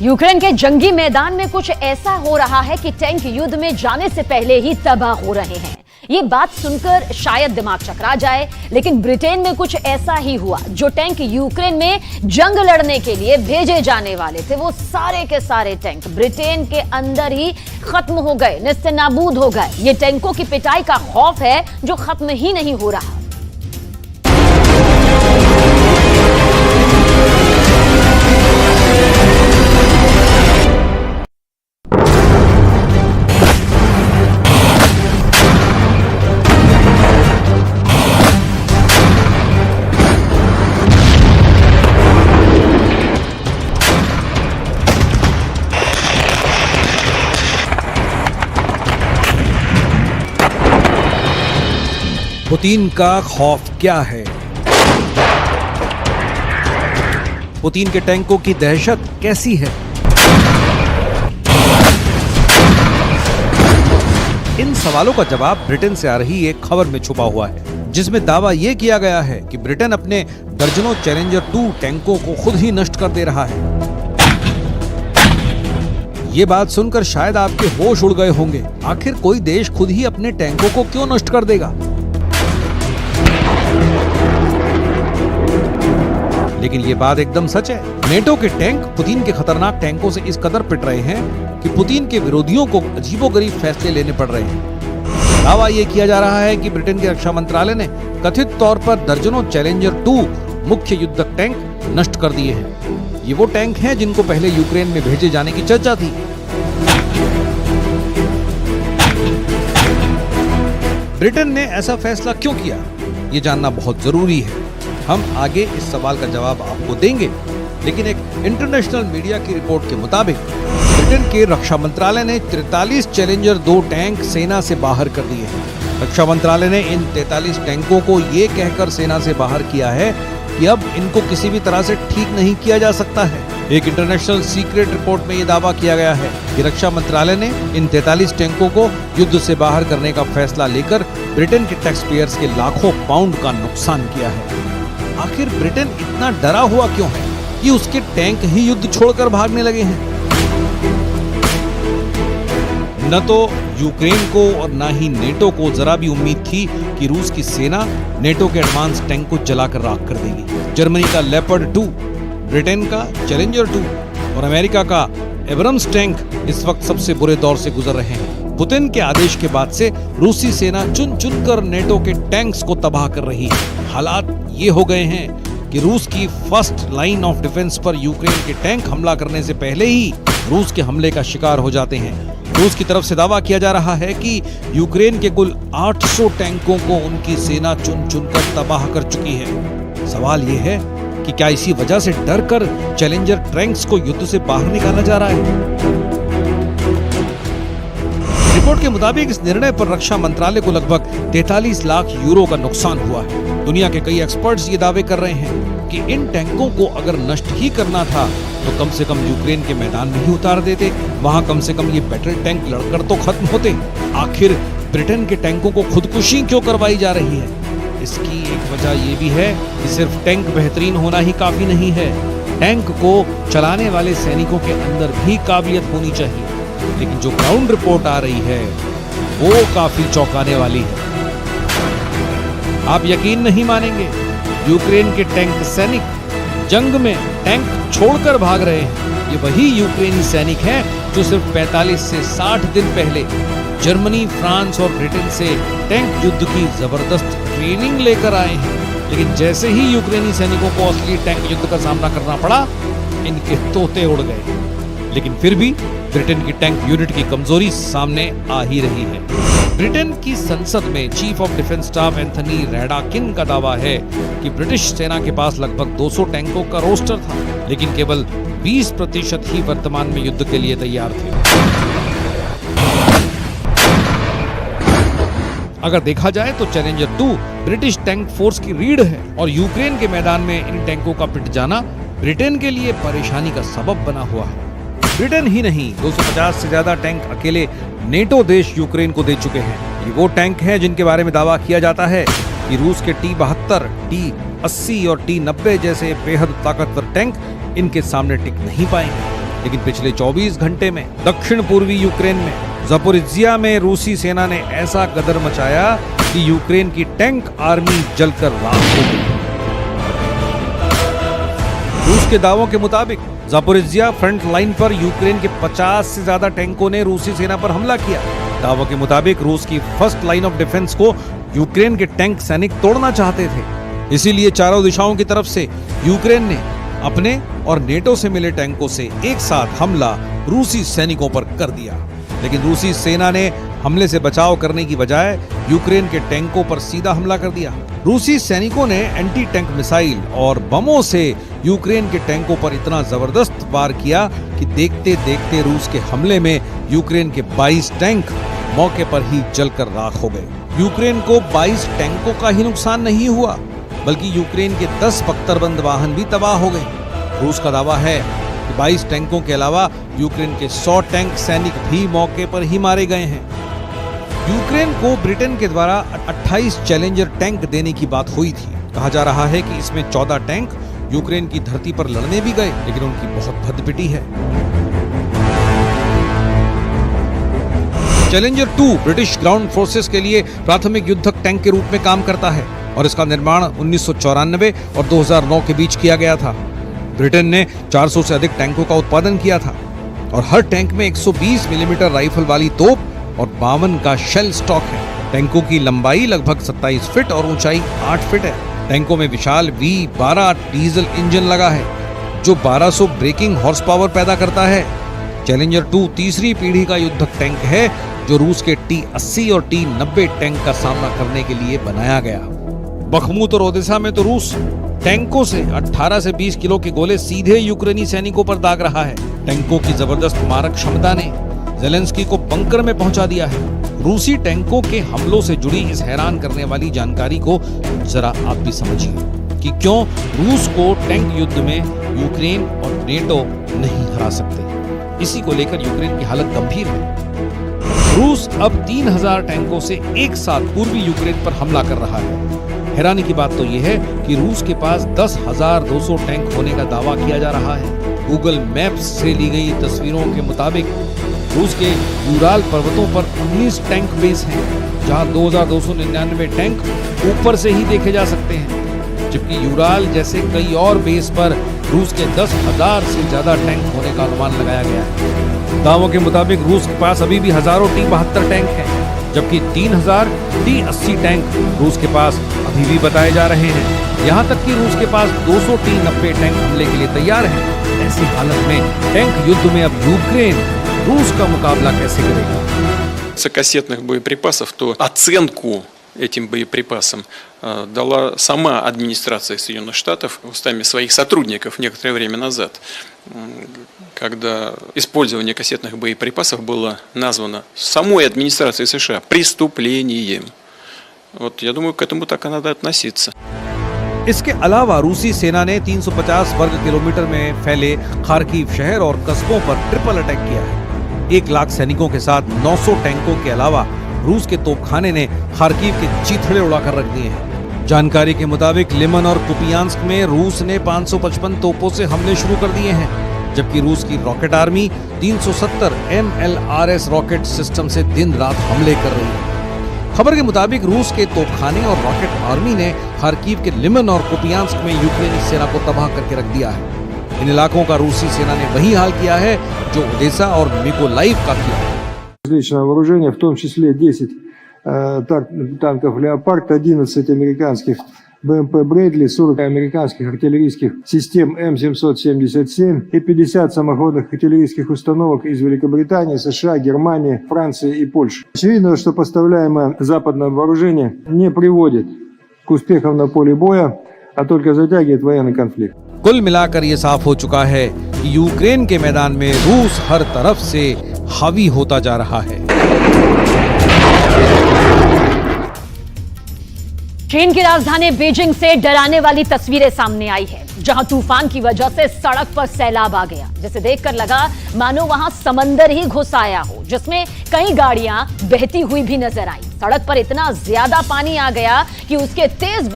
Ukraine के जंगी मैदान में कुछ ऐसा हो रहा है कि टैंक युद्ध में जाने से पहले ही तबाह हो रहे हैं। ये बात सुनकर शायद दिमाग चकरा जाए, लेकिन ब्रिटेन में कुछ ऐसा ही हुआ। जो टैंक यूक्रेन में जंग लड़ने के लिए भेजे जाने वाले थे, वो सारे के सारे टैंक ब्रिटेन के अंदर ही खत्म हो गए, नेस्तनाबूद हो गए। ये टैंकों की पिटाई का खौफ है जो खत्म ही नहीं हो रहा। पुतिन का खौफ क्या है? पुतिन के टैंकों की दहशत कैसी है? इन सवालों का जवाब ब्रिटेन से आ रही एक खबर में छुपा हुआ है, जिसमें दावा यह किया गया है कि ब्रिटेन अपने दर्जनों चैलेंजर 2 टैंकों को खुद ही नष्ट कर दे रहा है। ये बात सुनकर शायद आपके होश उड़ गए होंगे। आखिर कोई देश खुद ही अपने टैंकों को क्यों नष्ट कर देगा? लेकिन ये बात एकदम सच है। नेटो के टैंक पुतिन के खतरनाक टैंकों से इस कदर पिट रहे हैं कि पुतिन के विरोधियों को अजीबोगरीब फैसले लेने पड़ रहे हैं। दावा ये किया जा रहा है कि ब्रिटेन के रक्षा मंत्रालय ने कथित तौर पर दर्जनों चैलेंजर 2 मुख्य युद्धक टैंक नष्ट कर दिए हैं। ये वो टैंक हैं जिनको पहले यूक्रेन में भेजे जाने की चर्चा थी। ब्रिटेन ने ऐसा फैसला क्यों किया, ये जानना बहुत जरूरी है। हम आगे इस सवाल का जवाब आपको देंगे, लेकिन एक इंटरनेशनल मीडिया की रिपोर्ट के मुताबिक ब्रिटेन के रक्षा मंत्रालय ने 43 चैलेंजर 2 टैंक सेना से बाहर कर दिए हैं। रक्षा मंत्रालय ने इन 43 टैंकों को ये कहकर सेना से बाहर किया है कि अब इनको किसी भी तरह से ठीक नहीं किया जा सकता है। एक इंटरनेशनल सीक्रेट रिपोर्ट में ये दावा किया गया है कि रक्षा मंत्रालय ने इन 43 टैंकों को युद्ध से बाहर करने का फैसला लेकर ब्रिटेन के टैक्स पेयर्स के लाखों पाउंड का नुकसान किया है। आखिर ब्रिटेन इतना डरा हुआ क्यों है कि उसके टैंक ही युद्ध छोड़कर भागने लगे हैं? न तो यूक्रेन को और न ही नेटो को जरा भी उम्मीद थी कि रूस की सेना नेटो के एडवांस टैंक को जलाकर राख कर देगी। जर्मनी का लेपर्ड 2, ब्रिटेन का चैलेंजर 2 और अमेरिका का एब्रम्स टैंक इस वक्त सबसे बुरे दौर से गुजर रहे हैं। पुतिन के आदेश के बाद से रूसी सेना चुन चुन कर नेटो के टैंक्स को तबाह कर रही है। हालात ये हो गए हैं कि रूस की फर्स्ट लाइन ऑफ डिफेंस पर यूक्रेन के टैंक हमला करने से पहले ही रूस के हमले का शिकार हो जाते हैं। रूस की तरफ से दावा किया जा रहा है कि यूक्रेन के कुल 800 टैंकों को उनकी सेना चुन चुन कर तबाह कर चुकी है। सवाल ये है कि क्या इसी वजह से डर कर चैलेंजर टैंक्स को युद्ध से बाहर निकाला जा रहा है? रिपोर्ट के मुताबिक इस निर्णय पर रक्षा मंत्रालय को लगभग 43 लाख यूरो का नुकसान हुआ है। दुनिया के कई एक्सपर्ट्स ये दावे कर रहे हैं कि इन टैंकों को अगर नष्ट ही करना था तो कम से कम यूक्रेन के मैदान में ही उतार देते। वहां कम से कम ये बैटल टैंक लड़कर तो खत्म होते। आखिर ब्रिटेन के टैंकों को खुदकुशी क्यों करवाई जा रही है? इसकी एक वजह ये भी है कि सिर्फ टैंक बेहतरीन होना ही काफी नहीं है। टैंक को चलाने वाले सैनिकों के अंदर भी काबिलियत होनी चाहिए। लेकिन जो ग्राउंड रिपोर्ट आ रही है वो काफी चौंकाने वाली है। आप यकीन नहीं मानेंगे, यूक्रेन के टैंक सैनिक जंग में टैंक छोड़कर भाग रहे हैं। ये वही यूक्रेनी सैनिक हैं जो सिर्फ 45 से 60 दिन पहले जर्मनी, फ्रांस और ब्रिटेन से टैंक युद्ध की जबरदस्त ट्रेनिंग लेकर आए हैं। लेकिन जैसे ही यूक्रेनी सैनिकों को असली टैंक युद्ध का सामना करना पड़ा, इनके तोते उड़ गए। लेकिन फिर भी ब्रिटेन की टैंक यूनिट की कमजोरी सामने आ ही रही है। ब्रिटेन की संसद में chief of defence staff Anthony Radakin का दावा है कि ब्रिटिश सेना के पास लगभग 200 टैंकों का रोस्टर था, लेकिन केवल 20% ही वर्तमान में युद्ध के लिए तैयार थे। अगर देखा जाए तो चैलेंजर 2 ब्रिटिश टैंक फोर्स की रीढ़ है और यूक्रेन के मैदान में इन टैंकों का पिट जाना ब्रिटेन के लिए परेशानी का सबब बना हुआ है। ब्रिटेन ही नहीं, 250 से ज्यादा टैंक अकेले नेटो देश यूक्रेन को दे चुके हैं। ये वो टैंक हैं जिनके बारे में दावा किया जाता है कि रूस के T-72, T-80 और T-90 जैसे बेहद ताकतवर टैंक इनके सामने टिक नहीं पाएंगे। लेकिन पिछले 24 घंटे में दक्षिण पूर्वी यूक्रेन में ज़पोरिज्जिया में रूसी सेना ने ऐसा गदर मचाया कि यूक्रेन की टैंक आर्मी जलकर राख हो गई। रूस के दावों के मुताबिक ज़पोरिज्जिया फ्रंट लाइन पर यूक्रेन के 50 से ज्यादा टैंकों ने रूसी सेना पर हमला किया। दावों के मुताबिक रूस की फर्स्ट लाइन ऑफ डिफेंस को यूक्रेन के टैंक सैनिक तोड़ना चाहते थे, इसीलिए चारों दिशाओं की तरफ से यूक्रेन ने अपने और नेटो से मिले टैंकों से एक साथ हमला रूसी सैनिकों पर कर दिया। लेकिन रूसी सेना ने हमले से बचाव करने की बजाय यूक्रेन के टैंकों पर सीधा हमला कर दिया। रूसी सैनिकों ने एंटी टैंक मिसाइल और बमों से यूक्रेन के टैंकों पर इतना जबरदस्त वार किया कि देखते देखते रूस के हमले में यूक्रेन के 22 टैंक मौके पर ही जलकर राख हो गए। यूक्रेन को 22 टैंकों का ही नुकसान नहीं हुआ, बल्कि यूक्रेन के 10 बख्तरबंद वाहन भी तबाह हो गए। रूस का दावा है कि 22 टैंकों के अलावा यूक्रेन के 100 टैंक सैनिक भी मौके पर ही मारे गए हैं। यूक्रेन को ब्रिटेन के द्वारा 28 चैलेंजर टैंक देने की बात हुई थी। कहा जा रहा है कि इसमें 14 टैंक यूक्रेन की धरती पर लड़ने भी गए, लेकिन उनकी बहुत भद्दपिटी है। चैलेंजर 2 ब्रिटिश ग्राउंड फोर्सेस के लिए प्राथमिक युद्धक टैंक के रूप में काम करता है और इसका निर्माण 1994 और 2009 के बीच किया गया था। ब्रिटेन ने 400 से अधिक टैंकों का उत्पादन किया था और हर टैंक में 120 मिलीमीटर राइफल वाली तोप और 52 का शेल स्टॉक है। टैंकों की लंबाई लगभग 27 फीट और ऊंचाई 8 फीट है। टैंकों में विशाल V12 डीजल इंजन लगा है जो 1200 ब्रेकिंग हॉर्स पावर पैदा करता है। चैलेंजर 2 तीसरी पीढ़ी का युद्धक टैंक है जो रूस के T-80 और T-90 टैंक का सामना करने के लिए बनाया गया। बखमुत और ओदेसा में तो रूस टैंकों से 18 से 20 किलो के गोले सीधे यूक्रेनी सैनिकों पर दाग रहा है। टैंकों की जबरदस्त मारक क्षमता ने ज़ेलेंस्की को बंकर में पहुंचा दिया है। रूसी टैंकों के हमलों से जुड़ी इस हैरान करने वाली जानकारी को जरा आप भी समझिए कि क्यों रूस को टैंक युद्ध में यूक्रेन और नेटो नहीं हरा सकते। इसी को लेकर यूक्रेन की हालत गंभीर है। रूस अब 3000 टैंकों से एक साथ पूर्वी यूक्रेन पर हमला कर रहा है। हैरानी की बात तो यह है कि रूस के पास 10,200 टैंक होने का दावा किया जा रहा है। गूगल मैप्स से ली गई तस्वीरों के मुताबिक रूस के यूराल पर्वतों पर 19 टैंक बेस हैं, जहां 2299 टैंक ऊपर से ही देखे जा सकते हैं, जबकि यूराल जैसे कई और बेस पर रूस के 10,000 से ज्यादा टैंक होने का अनुमान लगाया गया है। दावों के मुताबिक रूस के पास अभी भी हजारों T-72 टैंक हैं, जबकि 3000 T-80 टैंक रूस के पास अभी भी बताए जा रहे हैं। यहाँ तक कि रूस के पास 200 T-90 टैंक हमले के लिए तैयार हैं। ऐसी हालत में टैंक युद्ध में अब यूक्रेन रूस का मुकाबला कैसे करेगा? Кассетных боеприпасов, то оценку этим боеприпасам дала сама администрация Соединенных Штатов устами своих сотрудников некоторое время назад, когда использование кассетных боеприпасов было названо самой администрацией США преступлением. Вот я думаю, к этому так и надо относиться. इसके अलावा रूसी सेना ने 350 वर्ग किलोमीटर में फैले खार्किव शहर और कस्बों पर ट्रिपल अटैक किया है। 1 लाख सैनिकों के साथ 900 टैंकों के अलावा रूस के तोपखाने ने खार्किव के चीथड़े उड़ाकर रख दिए हैं। जानकारी के मुताबिक लिमन और कुपियांस्क में रूस ने 555 तोपों से हमले शुरू कर दिए हैं, जबकि रूस की rocket army 370 MLRS rocket system से दिन रात हमले कर रही है। खबर के मुताबिक रूस के तोपखाने और रॉकेट आर्मी ने खार्किव के लिमन और कुपियांस्क में यूक्रेनी सेना को तबाह करके रख दिया है। इन इलाकों का रूसी सेना ने वही हाल किया है जो ओडेसा और मिकोलाइव का किया है। Различного вооружения, в том числе 10 танков «Леопард», 11 американских БМП «Брэдли», 40 американских артиллерийских систем М777 и 50 самоходных артиллерийских установок из Великобритании, США, Германии, Франции и Польши. Очевидно, что поставляемое западное вооружение не приводит к успехам на поле боя, а только затягивает военный конфликт. कुल मिलाकर ये साफ हो चुका है कि यूक्रेन के मैदान में रूस हर तरफ से हावी होता जा रहा है। चीन की राजधानी बीजिंग से डराने वाली तस्वीरें सामने आई है, जहां तूफान की वजह से सड़क पर सैलाब आ गया, जिसे देखकर लगा मानो वहां समंदर ही घुस आया हो, जिसमें कई गाड़ियां बहती हुई भी नजर आई। सड़क पर इतना ज्यादा पानी आ गया कि उसके तेज